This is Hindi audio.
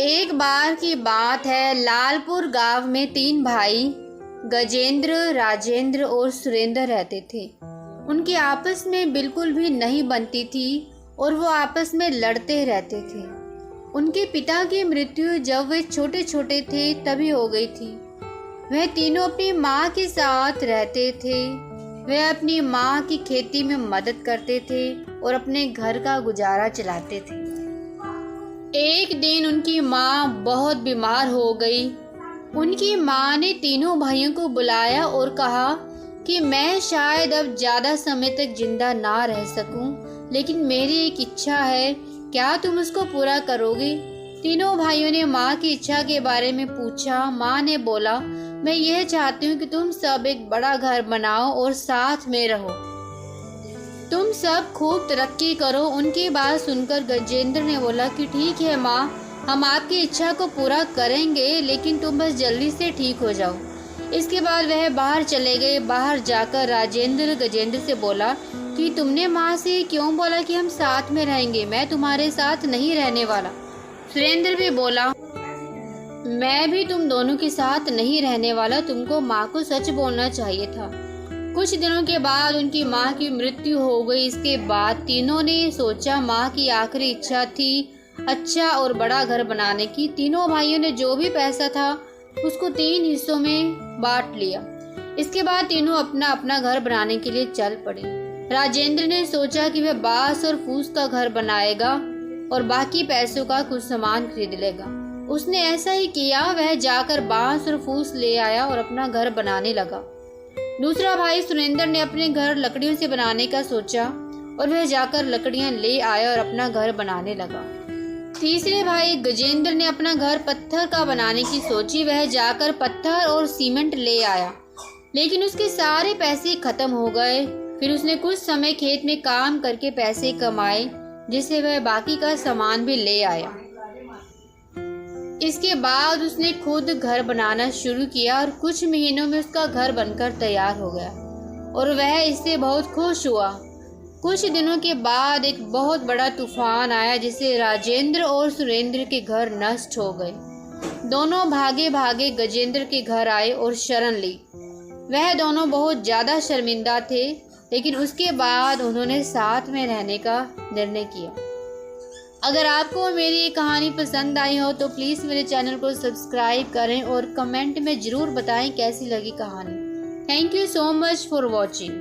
एक बार की बात है, लालपुर गांव में 3 भाई गजेंद्र, राजेंद्र और सुरेंद्र रहते थे। उनकी आपस में बिल्कुल भी नहीं बनती थी और वो आपस में लड़ते रहते थे। उनके पिता की मृत्यु जब वे छोटे छोटे थे तभी हो गई थी। वह तीनों अपनी माँ के साथ रहते थे। वह अपनी माँ की खेती में मदद करते थे और अपने घर का गुजारा चलाते थे। एक दिन उनकी माँ बहुत बीमार हो गई। उनकी माँ ने तीनों भाइयों को बुलाया और कहा कि मैं शायद अब ज़्यादा समय तक जिंदा ना रह सकूं, लेकिन मेरी एक इच्छा है, क्या तुम उसको पूरा करोगे? तीनों भाइयों ने माँ की इच्छा के बारे में पूछा। माँ ने बोला, मैं यह चाहती हूँ कि तुम सब एक बड़ा घर बनाओ और साथ में रहो। तुम सब खूब तरक्की करो। उनकी बात सुनकर गजेंद्र ने बोला कि ठीक है माँ, हम आपकी इच्छा को पूरा करेंगे, लेकिन तुम बस जल्दी से ठीक हो जाओ। इसके बाद वह बाहर चले गए। बाहर जाकर राजेंद्र गजेंद्र से बोला कि तुमने माँ से क्यों बोला कि हम साथ में रहेंगे? मैं तुम्हारे साथ नहीं रहने वाला। सुरेंद्र भी बोला, मैं भी तुम दोनों के साथ नहीं रहने वाला। तुमको माँ को सच बोलना चाहिए था। कुछ दिनों के बाद उनकी माँ की मृत्यु हो गई। इसके बाद तीनों ने सोचा, माँ की आखिरी इच्छा थी अच्छा और बड़ा घर बनाने की। तीनों भाइयों ने जो भी पैसा था उसको 3 हिस्सों में बांट लिया। इसके बाद तीनों अपना अपना घर बनाने के लिए चल पड़े। राजेंद्र ने सोचा कि वह बांस और फूस का घर बनाएगा और बाकी पैसों का कुछ सामान खरीद लेगा। उसने ऐसा ही किया। वह जाकर बांस और फूस ले आया और अपना घर बनाने लगा। दूसरा भाई सुरेंद्र ने अपने घर लकड़ियों से बनाने का सोचा और वह जाकर लकड़ियां ले आया और अपना घर बनाने लगा। तीसरे भाई गजेंद्र ने अपना घर पत्थर का बनाने की सोची। वह जाकर पत्थर और सीमेंट ले आया, लेकिन उसके सारे पैसे खत्म हो गए। फिर उसने कुछ समय खेत में काम करके पैसे कमाए, जिससे वह बाकी का सामान भी ले आया। इसके बाद उसने खुद घर बनाना शुरू किया और कुछ महीनों में उसका घर बनकर तैयार हो गया और वह इससे बहुत खुश हुआ। कुछ दिनों के बाद एक बहुत बड़ा तूफान आया, जिससे राजेंद्र और सुरेंद्र के घर नष्ट हो गए। दोनों भागे भागे गजेंद्र के घर आए और शरण ली। वह दोनों बहुत ज़्यादा शर्मिंदा थे, लेकिन उसके बाद उन्होंने साथ में रहने का निर्णय किया। अगर आपको मेरी ये कहानी पसंद आई हो तो प्लीज़ मेरे चैनल को सब्सक्राइब करें और कमेंट में ज़रूर बताएं कैसी लगी कहानी। Thank you so much for watching.